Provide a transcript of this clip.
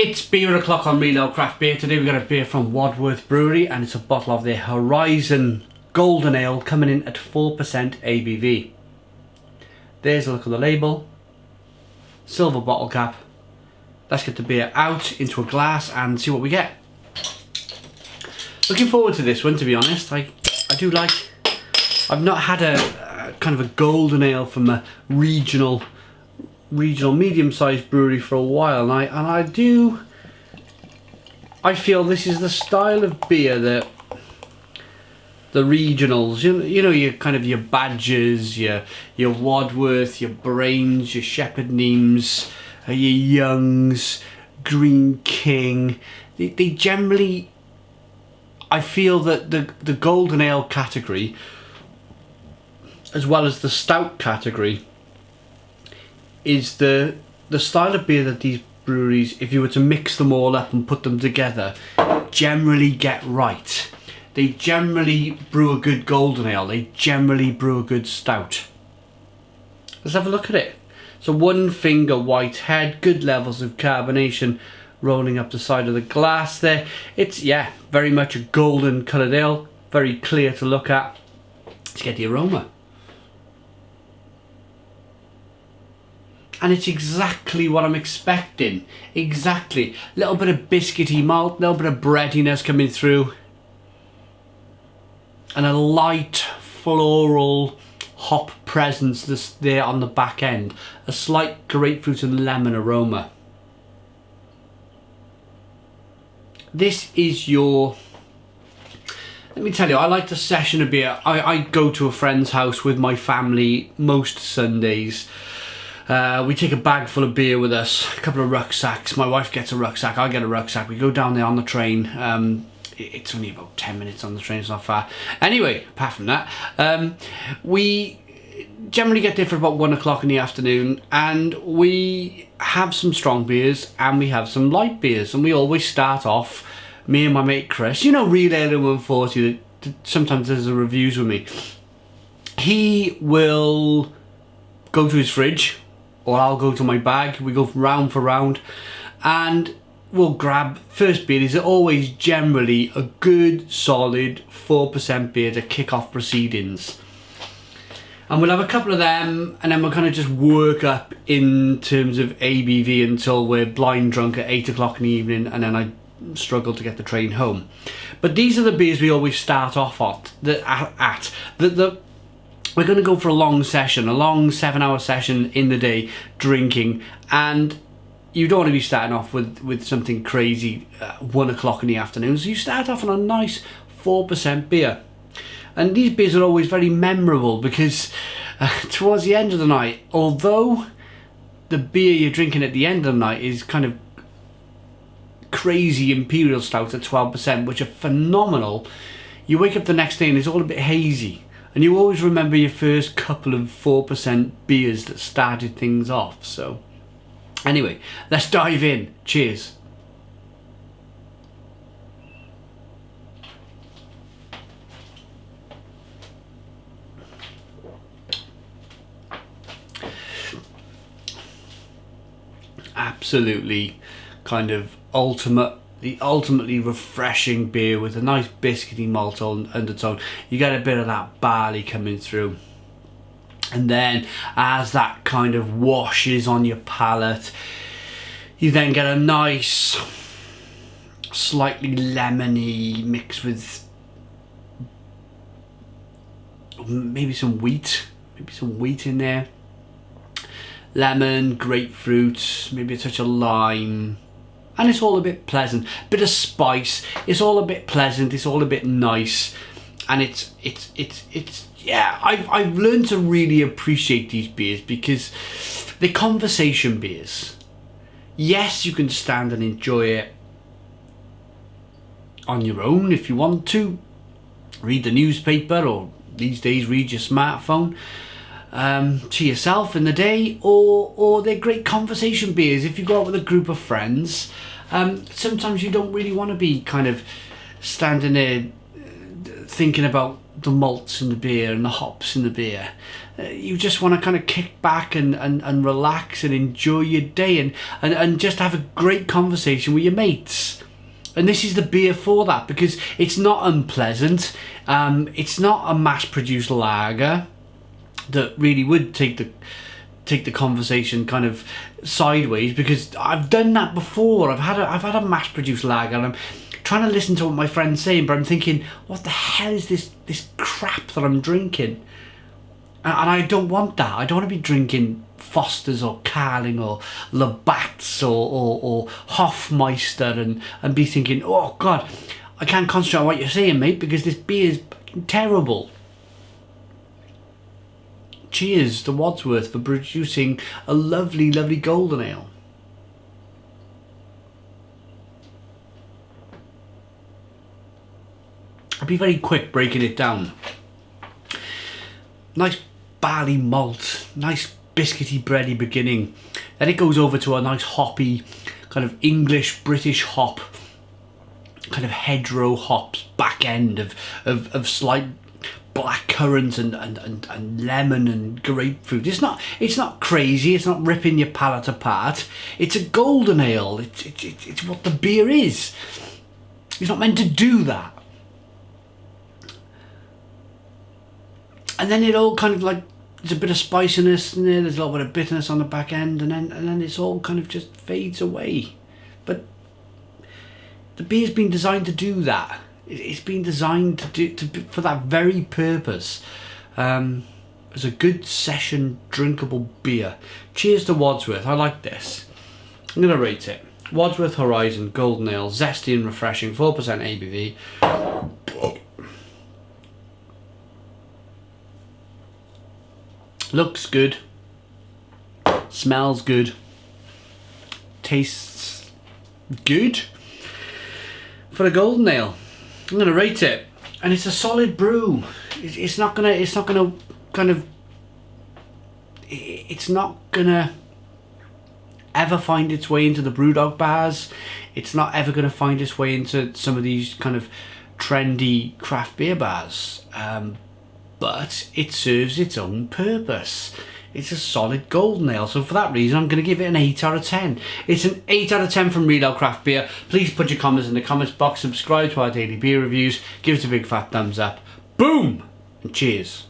It's beer o'clock on Reload Craft Beer. Today we've got a beer from Wadworth Brewery and it's a bottle of their Horizon Golden Ale coming in at 4% ABV. There's a look at the label. Silver bottle cap. Let's get the beer out into a glass and see what we get. Looking forward to this one, to be honest. I do like... I've not had a kind of a golden ale from a regional medium-sized brewery for a while, and I feel this is the style of beer that the regionals, you know, your kind of your Badgers, your Wadworth, your Brains, your Shepherd Neames, your Youngs, Green King, they generally, I feel that the golden ale category, as well as the stout category, is the style of beer that these breweries, if you were to mix them all up and put them together, generally get right. They generally brew a good golden ale. They generally brew a good stout. Let's have a look at it. So one finger white head, good levels of carbonation rolling up the side of the glass there. It's, yeah, very much a golden coloured ale, very clear to look at. Let's get the aroma. And it's exactly what I'm expecting. Exactly. A little bit of biscuity malt, a little bit of breadiness coming through. And a light floral hop presence there on the back end. A slight grapefruit and lemon aroma. This is your... Let me tell you, I like to session a beer. I go to a friend's house with my family most Sundays. We take a bag full of beer with us, a couple of rucksacks. My wife gets a rucksack, I get a rucksack. We go down there on the train. It's only about 10 minutes on the train, it's not far. Anyway, apart from that, we generally get there for about 1 o'clock in the afternoon, and we have some strong beers and we have some light beers. And we always start off, me and my mate Chris, you know, Real Ale 140, that sometimes does the reviews with me. He will go to his fridge, or I'll go to my bag. We go round for round and we'll grab first beer. Is always generally a good solid 4% beer to kick off proceedings, and we'll have a couple of them, and then we'll kind of just work up in terms of ABV until we're blind drunk at 8 o'clock in the evening, and then I struggle to get the train home. But these are the beers we always start off at. We're going to go for a long session, a long 7-hour session in the day, drinking, and you don't want to be starting off with something crazy at 1 o'clock in the afternoon, so you start off on a nice 4% beer. And these beers are always very memorable because towards the end of the night, although the beer you're drinking at the end of the night is kind of crazy imperial stout at 12%, which are phenomenal, you wake up the next day and it's all a bit hazy. And you always remember your first couple of 4% beers that started things off. So, anyway, let's dive in. Cheers. Absolutely kind of ultimately refreshing beer with a nice biscuity malt undertone. You get a bit of that barley coming through, and then as that kind of washes on your palate, you then get a nice slightly lemony mix with maybe some wheat in there, lemon, grapefruit, maybe a touch of lime. And it's all a bit pleasant, bit of spice. It's all a bit pleasant. It's all a bit nice, and it's yeah. I've learned to really appreciate these beers because they're conversation beers. Yes, you can stand and enjoy it on your own if you want to. Read the newspaper, or these days read your smartphone to yourself in the day, or they're great conversation beers if you go out with a group of friends. Sometimes you don't really want to be kind of standing there thinking about the malts in the beer and the hops in the beer. You just want to kind of kick back and relax and enjoy your day and just have a great conversation with your mates. And this is the beer for that, because it's not unpleasant. It's not a mass-produced lager that really would take the conversation kind of sideways, because I've done that before. I've had a mass-produced lager and I'm trying to listen to what my friend's saying, but I'm thinking, what the hell is this crap that I'm drinking? And I don't want that. I don't want to be drinking Foster's or Carling or Labatt's or Hofmeister and be thinking, oh God, I can't concentrate on what you're saying, mate, because this beer is terrible. Cheers to Wadworth for producing a lovely, lovely golden ale. I'll be very quick breaking it down. Nice barley malt, nice biscuity bready beginning. Then it goes over to a nice hoppy, kind of English British hop, kind of hedgerow hops back end of slight black currant and lemon and grapefruit. It's not crazy. It's not ripping your palate apart. It's a golden ale. It's what the beer is. It's not meant to do that. And then it all kind of like, there's a bit of spiciness in there, there's a little bit of bitterness on the back end, and then it's all kind of just fades away. But the beer's been designed to do that. It's been designed for that very purpose. It's a good session drinkable beer. Cheers to Wadworth. I like this. I'm going to rate it. Wadworth Horizon Golden Ale, zesty and refreshing, 4% ABV. Looks good, smells good, tastes good. For a golden ale, I'm gonna rate it, and it's a solid brew. It's not gonna ever find its way into the Brewdog bars. It's not ever gonna find its way into some of these kind of trendy craft beer bars. But it serves its own purpose. It's a solid golden ale, so for that reason I'm going to give it an 8 out of 10. It's an 8 out of 10 from Real Ale Craft Beer. Please put your comments in the comments box, subscribe to our daily beer reviews, give us a big fat thumbs up. Boom! And cheers.